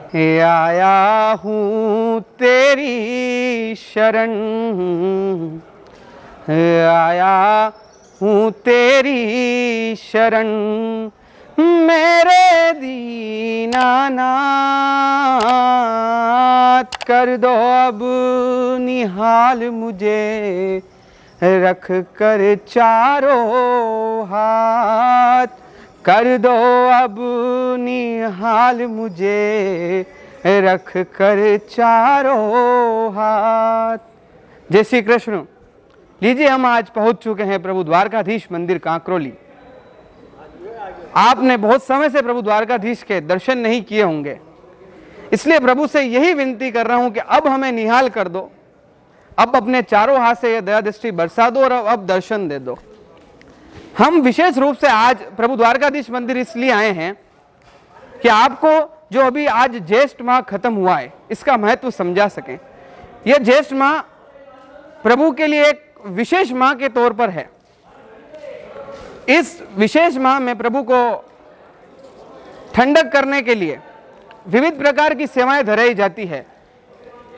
आया हूँ तेरी शरण, आया हूँ तेरी शरण, मेरे दीनानाथ कर दो अब निहाल मुझे, रख कर चारों हाथ कर दो अब निहाल मुझे, रख कर चारों हाथ। जय श्री कृष्ण। लीजिए, हम आज पहुंच चुके हैं प्रभु द्वारकाधीश मंदिर कांकरोली। आपने बहुत समय से प्रभु द्वारकाधीश के दर्शन नहीं किए होंगे, इसलिए प्रभु से यही विनती कर रहा हूं कि अब हमें निहाल कर दो, अब अपने चारों हाथ से यह दया दृष्टि बरसा दो और अब दर्शन दे दो। हम विशेष रूप से आज प्रभु द्वारकाधीश मंदिर इसलिए आए हैं कि आपको जो अभी आज ज्येष्ठ माह खत्म हुआ है इसका महत्व समझा सकें। यह ज्येष्ठ माह प्रभु के लिए एक विशेष माह के तौर पर है। इस विशेष माह में प्रभु को ठंडक करने के लिए विविध प्रकार की सेवाएं धराई जाती है।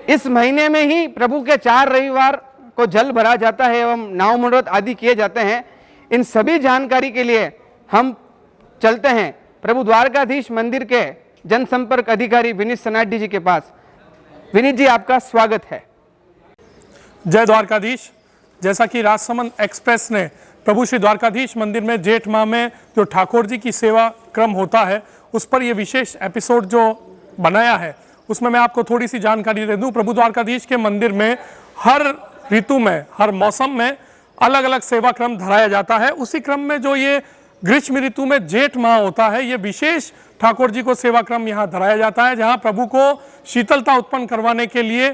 इस महीने में ही प्रभु के 4 रविवार को जल भरा जाता है एवं नाव मनोरथ आदि किए जाते हैं। इन सभी जानकारी के लिए हम चलते हैं प्रभु द्वारकाधीश मंदिर के जनसंपर्क अधिकारी विनीत सनाडी जी के पास। विनीत जी, आपका स्वागत है। जय द्वारकाधीश। जैसा कि राजसमंद एक्सप्रेस ने प्रभु श्री द्वारकाधीश मंदिर में जेठ माह में जो ठाकुर जी की सेवा क्रम होता है उस पर यह विशेष एपिसोड जो बनाया है उसमें मैं आपको थोड़ी सी जानकारी दे दूं। प्रभु द्वारकाधीश के मंदिर में हर ऋतु में, हर मौसम में अलग अलग सेवा क्रम धराया जाता है। उसी क्रम में जो ये ग्रीष्म ऋतु में जेठ माह होता है, ये विशेष ठाकुर जी को सेवा क्रम यहाँ धराया जाता है, जहाँ प्रभु को शीतलता उत्पन्न करवाने के लिए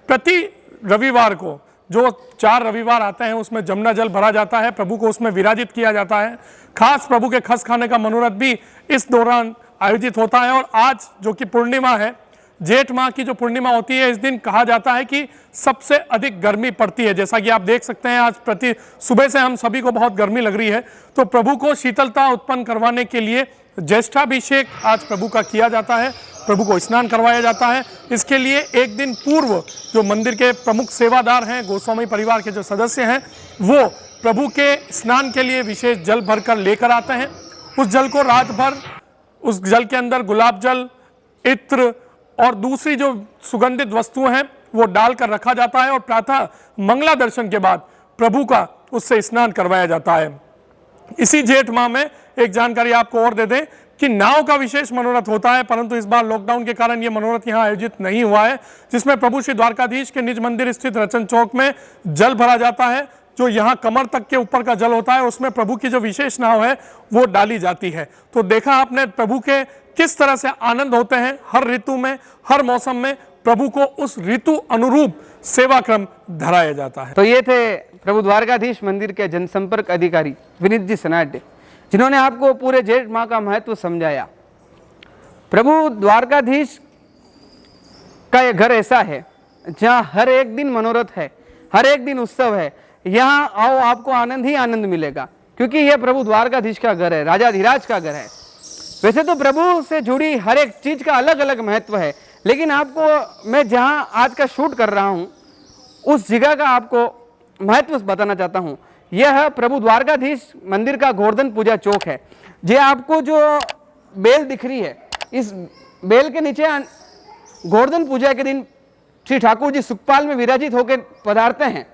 प्रति रविवार को जो 4 रविवार आते हैं उसमें जमुना जल भरा जाता है, प्रभु को उसमें विराजित किया जाता है। खास प्रभु के खस खाने का मनोरथ भी इस दौरान आयोजित होता है। और आज जो कि पूर्णिमा है, जेठ माह की जो पूर्णिमा होती है, इस दिन कहा जाता है कि सबसे अधिक गर्मी पड़ती है। जैसा कि आप देख सकते हैं, आज प्रति सुबह से हम सभी को बहुत गर्मी लग रही है, तो प्रभु को शीतलता उत्पन्न करवाने के लिए ज्येष्ठाभिषेक आज प्रभु का किया जाता है, प्रभु को स्नान करवाया जाता है। इसके लिए एक दिन पूर्व जो मंदिर के प्रमुख सेवादार हैं, गोस्वामी परिवार के जो सदस्य हैं, वो प्रभु के स्नान के लिए विशेष जल भरकर लेकर आते हैं। उस जल को रात भर उस जल के अंदर गुलाब जल, इत्र और दूसरी जो सुगंधित वस्तुएं हैं वो डालकर रखा जाता है और प्रातः मंगला दर्शन के बाद प्रभु का उससे स्नान करवाया जाता है। इसी जेठ माह में एक जानकारी आपको और दे दें कि नाव का विशेष मनोरथ होता है, परंतु इस बार लॉकडाउन के कारण यह मनोरथ यहाँ आयोजित नहीं हुआ है, जिसमें प्रभु श्री द्वारकाधीश के निज मंदिर स्थित रचन चौक में जल भरा जाता है। जो यहाँ कमर तक के ऊपर का जल होता है उसमें प्रभु की जो विशेष नाव है वो डाली जाती है। तो देखा आपने प्रभु के किस तरह से आनंद होते हैं हर ऋतु में, हर मौसम में प्रभु को उस ऋतु अनुरूप सेवा क्रम धराया जाता है। तो ये थे प्रभु द्वारकाधीश मंदिर के जनसंपर्क अधिकारी विनीत जी सनाडे, जिन्होंने आपको पूरे जेठ माह का महत्व समझाया। प्रभु द्वारकाधीश का यह घर ऐसा है जहाँ हर एक दिन मनोरथ है, हर एक दिन उत्सव है। यहाँ आओ, आपको आनंद ही आनंद मिलेगा, क्योंकि यह प्रभु द्वारकाधीश का घर है, राजाधिराज का घर है। वैसे तो प्रभु से जुड़ी हर एक चीज का अलग अलग महत्व है, लेकिन आपको मैं जहाँ आज का शूट कर रहा हूँ उस जगह का आपको महत्व बताना चाहता हूँ। यह प्रभु द्वारकाधीश मंदिर का गोवर्धन पूजा चौक है। ये आपको जो बेल दिख रही है, इस बेल के नीचे गोवर्धन पूजा के दिन श्री ठाकुर जी सुखपाल में विराजित होकर पधारते हैं।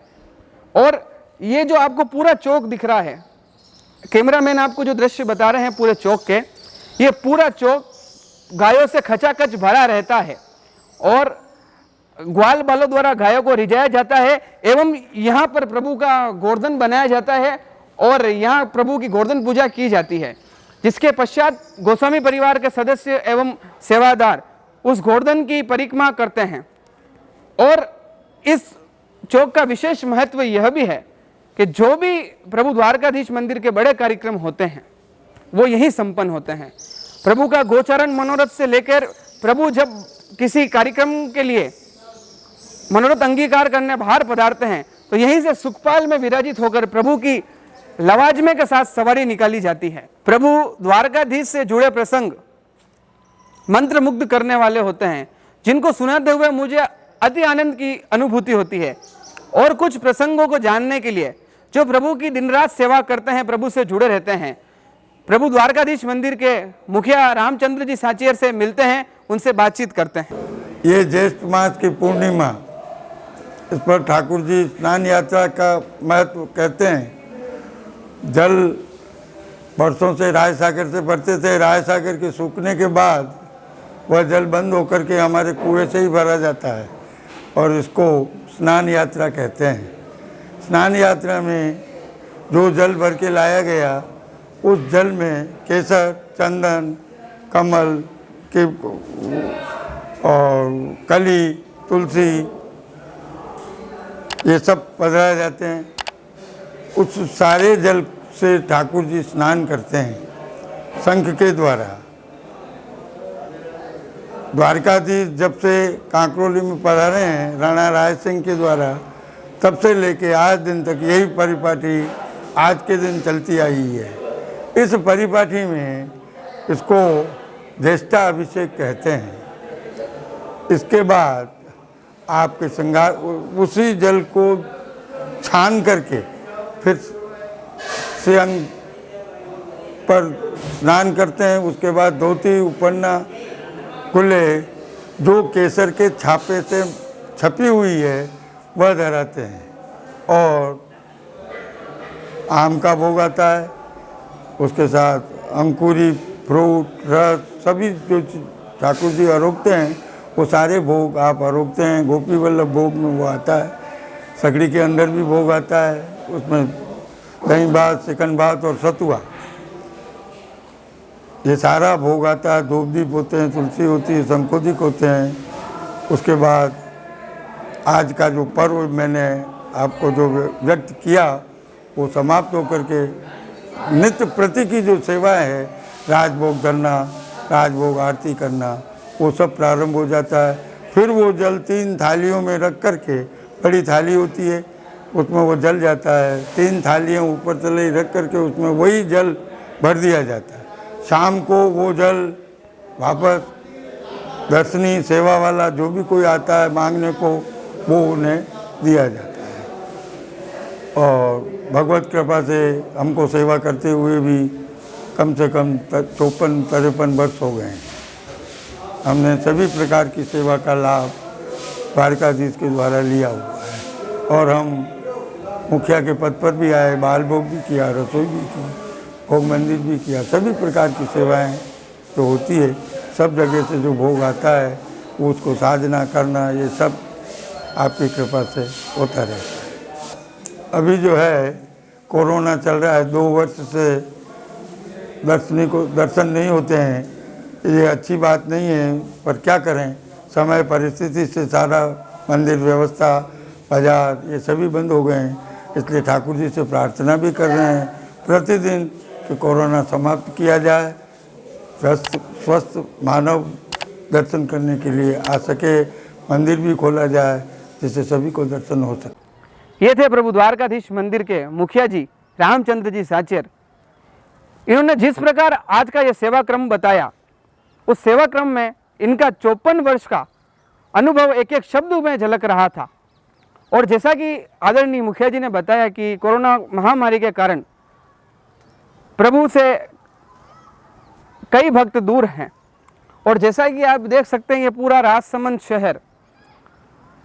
और ये जो आपको पूरा चौक दिख रहा है, कैमरामैन आपको जो दृश्य बता रहे हैं पूरे चौक के, ये पूरा चौक गायों से खचाखच भरा रहता है और ग्वाल बालों द्वारा गायों को रिझाया जाता है एवं यहाँ पर प्रभु का गोवर्धन बनाया जाता है और यहाँ प्रभु की गोवर्धन पूजा की जाती है, जिसके पश्चात गोस्वामी परिवार के सदस्य एवं सेवादार उस गोवर्धन की परिक्रमा करते हैं। और इस चौक का विशेष महत्व यह भी है कि जो भी प्रभु द्वारकाधीश मंदिर के बड़े कार्यक्रम होते हैं वो यहीं संपन्न होते हैं। प्रभु का गोचारण मनोरथ से लेकर प्रभु जब किसी कार्यक्रम के लिए मनोरथ अंगीकार करने बाहर पधारते हैं तो यहीं से सुखपाल में विराजित होकर प्रभु की लवाजमे के साथ सवारी निकाली जाती है। प्रभु द्वारकाधीश से जुड़े प्रसंग मंत्र मुग्ध करने वाले होते हैं, जिनको सुनाते हुए मुझे अति आनंद की अनुभूति होती है। और कुछ प्रसंगों को जानने के लिए जो प्रभु की दिन रात सेवा करते हैं, प्रभु से जुड़े रहते हैं, प्रभु द्वारकाधीश मंदिर के मुखिया रामचंद्र जी साचियर से मिलते हैं, उनसे बातचीत करते हैं। ये ज्येष्ठ मास की पूर्णिमा, इस पर ठाकुर जी स्नान यात्रा का महत्व कहते हैं। जल बरसों से राय सागर से भरते थे, राय सागर के सूखने के बाद वह जल बंद होकर के हमारे कुएं से ही भरा जाता है और इसको स्नान यात्रा कहते हैं। स्नान यात्रा में जो जल भर के लाया गया, उस जल में केसर, चंदन, कमल के और कली, तुलसी, ये सब पधराए जाते हैं। उस सारे जल से ठाकुर जी स्नान करते हैं शंख के द्वारा। द्वारकाधीश जब से कांकरोली में पधारे हैं राणा राय सिंह के द्वारा, तब से लेके आज दिन तक यही परिपाटी आज के दिन चलती आई है। इस परिपाटी में इसको ज्येष्ठा अभिषेक कहते हैं। इसके बाद आपके श्रृंगार उसी जल को छान करके फिर श्रीअंग पर स्नान करते हैं। उसके बाद धोती, उपन्ना, कुल्ले जो केसर के छापे से छपी हुई है वह धराते हैं और आम का भोग आता है। उसके साथ अंकुरी, फ्रूट, रस, सभी जो ठाकुर जी आरोगते हैं वो सारे भोग आप आरोगते हैं। गोपी वल्लभ भोग में वो आता है। सकड़ी के अंदर भी भोग आता है, उसमें दही भात, चिकन भात और सतुआ, ये सारा भोग आता है। धूप दीप होते हैं, तुलसी होती है, शंखोदिक होते हैं। उसके बाद आज का जो पर्व मैंने आपको जो व्यक्त किया वो समाप्त होकर के नित्य प्रति की जो सेवा है, राजभोग करना, राजभोग आरती करना, वो सब प्रारंभ हो जाता है। फिर वो जल 3 थालियों में रख करके, बड़ी थाली होती है उसमें वो जल जाता है। 3 थालियाँ ऊपर तले रख करके उसमें वही जल भर दिया जाता है। शाम को वो जल वापस दर्शनी सेवा वाला जो भी कोई आता है मांगने को, वो उन्हें दिया जाता है। और भगवत कृपा से हमको सेवा करते हुए भी कम से कम 54-53 वर्ष हो गए हैं। हमने सभी प्रकार की सेवा का लाभ द्वारकाधीश के द्वारा लिया हुआ है और हम मुखिया के पद पर भी आए, बाल भोग भी किया, रसोई भी की, भोग मंदिर भी किया। सभी प्रकार की सेवाएं जो होती है, सब जगह से जो भोग आता है वो उसको साधना करना, ये सब आपकी कृपा से होता रहता है। अभी जो है कोरोना चल रहा है, 2 वर्ष से दर्शन नहीं होते हैं, ये अच्छी बात नहीं है, पर क्या करें, समय परिस्थिति से सारा मंदिर व्यवस्था, बाजार, ये सभी बंद हो गए हैं। इसलिए ठाकुर जी से प्रार्थना भी कर रहे हैं प्रतिदिन कि कोरोना समाप्त किया जाए, स्वस्थ मानव दर्शन करने के लिए आ सके, मंदिर भी खोला जाए जिससे सभी को दर्शन हो सके। ये थे प्रभु द्वारकाधीश मंदिर के मुखिया जी रामचंद्र जी साचियर। इन्होंने जिस प्रकार आज का ये सेवा क्रम बताया, उस सेवा क्रम में इनका 54 वर्ष का अनुभव एक एक शब्द में झलक रहा था। और जैसा कि आदरणीय मुखिया जी ने बताया कि कोरोना महामारी के कारण प्रभु से कई भक्त दूर हैं, और जैसा कि आप देख सकते हैं ये पूरा राजसमंद शहर,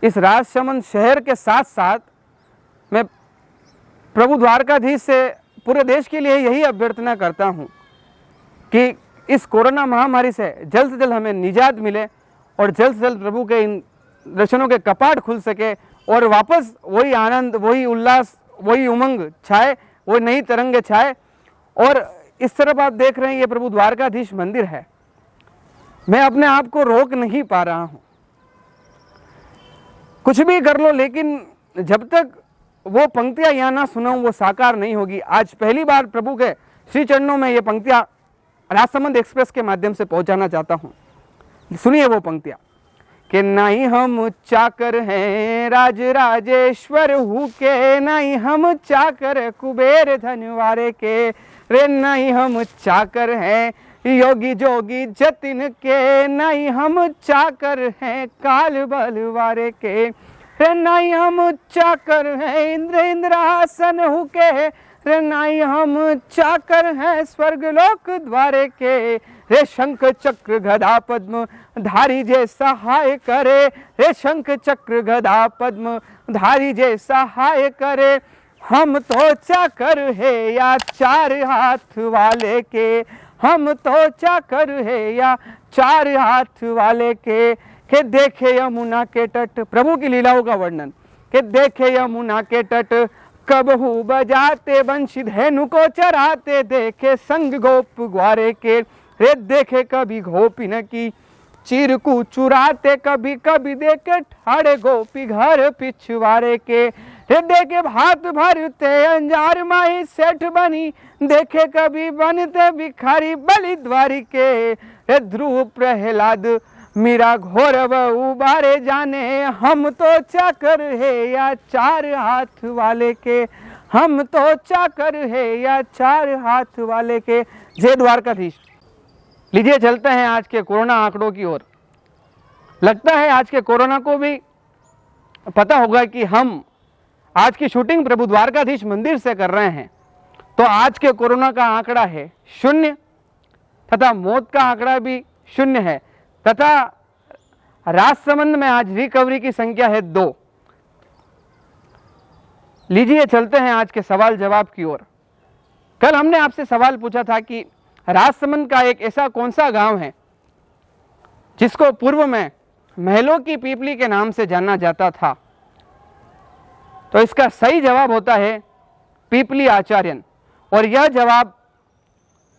इस राजसमंद शहर के साथ साथ मैं प्रभु द्वारकाधीश से पूरे देश के लिए यही अभ्यर्थना करता हूँ कि इस कोरोना महामारी से जल्द हमें निजात मिले और जल्द से जल्द प्रभु के इन दर्शनों के कपाट खुल सके और वापस वही आनंद, वही उल्लास, वही उमंग छाए, वही नई तरंगे छाए। और इस तरफ आप देख रहे हैं ये प्रभु द्वारकाधीश मंदिर है। मैं अपने आप को रोक नहीं पा रहा हूँ, कुछ भी कर लो, लेकिन जब तक वो पंक्तियाँ यहाँ ना सुनाऊँ वो साकार नहीं होगी। आज पहली बार प्रभु के श्री चरणों में ये पंक्तियाँ राजसमंद एक्सप्रेस के माध्यम से पहुँचाना चाहता हूँ। सुनिए वो पंक्तियाँ कि नहीं हम चाकर हैं राज राजेश्वर हूँ के, नहीं हम चाकर कुबेर धनवारे के, रे नहीं हम चाकर हैं योगी जोगी जतिन के, नहीं हम चाकर हैं काल बलवारे के। रे नहीं हम चाकर हैं इंद्र इंद्रासन हुके, रे नहीं हम चाकर हैं स्वर्गलोक द्वारे के। रे शंख चक्र गदा पद्म धारी जे सहाय करे, रे शंख चक्र गदा पद्म धारी जे सहाय करे। हम तो चाकर है या चार हाथ वाले के, हम तो चाकर है या चार हाथ वाले के देखे यमुना के तट, प्रभु की लीलाओं का वर्णन, के देखे यमुना के तट कबहू बजाते बंशी धेनु को चराते, देखे संग गोप ग्वारे के। रे देखे कभी गोपिन की चिरकू चुराते, कभी कभी देखे ठाड़े गोपी घर पिछवारे के। रे देखे भात भरते अंजार माही सेठ बनी, देखे कभी बनते भिखारी बलिद्वारी के। रे ध्रुव प्रहलाद मीरा घोरव उबारे जाने, हम तो चाकर है या चार हाथ वाले के, हम तो चाकर है या चार हाथ वाले के। जय द्वारकाधीश। लीजिए चलते हैं आज के कोरोना आंकड़ों की ओर। लगता है आज के कोरोना को भी पता होगा कि हम आज की शूटिंग प्रभु द्वारकाधीश मंदिर से कर रहे हैं, तो आज के कोरोना का आंकड़ा है 0 तथा मौत का आंकड़ा भी 0 है, तथा राजसमंद में आज रिकवरी की संख्या है 2। लीजिए चलते हैं आज के सवाल जवाब की ओर। कल हमने आपसे सवाल पूछा था कि राजसमंद का एक ऐसा कौन सा गांव है जिसको पूर्व में महलों की पीपली के नाम से जाना जाता था। तो इसका सही जवाब होता है पीपली आचार्यन, और यह जवाब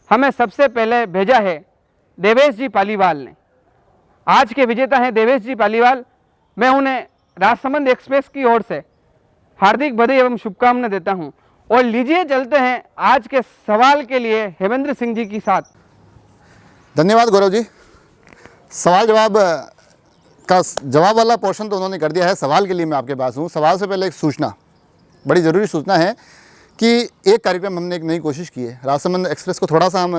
हमें सबसे पहले भेजा है देवेश जी पालीवाल ने। आज के विजेता हैं देवेश जी पालीवाल। मैं उन्हें राजसमंद एक्सप्रेस की ओर से हार्दिक बधाई एवं शुभकामनाएं देता हूं। और लीजिए चलते हैं आज के सवाल के लिए हेमेंद्र सिंह जी के साथ। धन्यवाद गौरव जी। सवाल जवाब का जवाब वाला पोर्शन तो उन्होंने कर दिया है। सवाल के लिए मैं आपके पास हूँ। सवाल से पहले एक सूचना, बड़ी ज़रूरी सूचना है कि एक कार्यक्रम हमने एक नई कोशिश की है। राजसमंद एक्सप्रेस को थोड़ा सा हम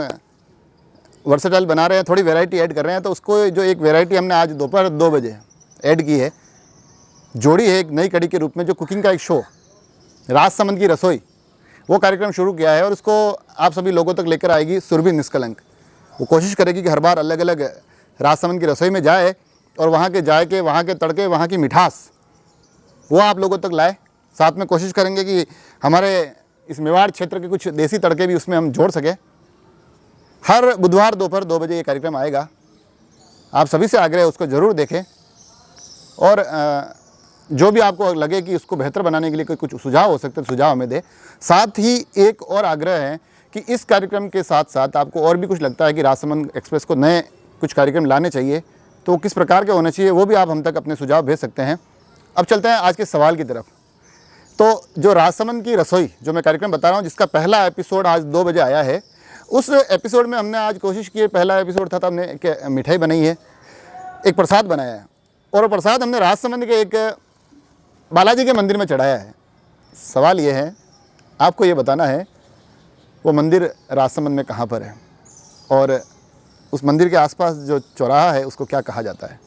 वर्सेटाइल बना रहे हैं, थोड़ी वैरायटी ऐड कर रहे हैं। तो उसको जो एक वैरायटी हमने आज दोपहर 2 बजे ऐड की है, जोड़ी है एक नई कड़ी के रूप में, जो कुकिंग का एक शो राजसमंद की रसोई, वो कार्यक्रम शुरू किया है। और उसको आप सभी लोगों तक लेकर आएगी सुरभि निष्कलंक। वो कोशिश करेगी कि हर बार अलग अलग राजसमंद की रसोई में जाए और वहाँ के जायके, वहाँ के तड़के, वहाँ की मिठास वो आप लोगों तक लाए। साथ में कोशिश करेंगे कि हमारे इस मेवाड़ क्षेत्र के कुछ देसी तड़के भी उसमें हम जोड़ सकें। हर बुधवार दोपहर 2 बजे ये कार्यक्रम आएगा। आप सभी से आग्रह है उसको ज़रूर देखें, और जो भी आपको लगे कि उसको बेहतर बनाने के लिए कोई कुछ सुझाव हो सकते हैं, सुझाव हमें दे। साथ ही एक और आग्रह है कि इस कार्यक्रम के साथ साथ आपको और भी कुछ लगता है कि राजसमंद एक्सप्रेस को नए कुछ कार्यक्रम लाने चाहिए, तो किस प्रकार के होने चाहिए, वो भी आप हम तक अपने सुझाव भेज सकते हैं। अब चलते हैं आज के सवाल की तरफ। तो जो राजसमंद की रसोई जो मैं कार्यक्रम बता रहा हूँ, जिसका पहला एपिसोड आज 2 बजे आया है, उस एपिसोड में हमने आज कोशिश की है, पहला एपिसोड था तो हमने एक मिठाई बनाई है, एक प्रसाद बनाया है, और वो प्रसाद हमने राजसमंद के एक बालाजी के मंदिर में चढ़ाया है। सवाल ये है, आपको ये बताना है वो मंदिर राजसमंद में कहाँ पर है, और उस मंदिर के आसपास जो चौराहा है उसको क्या कहा जाता है।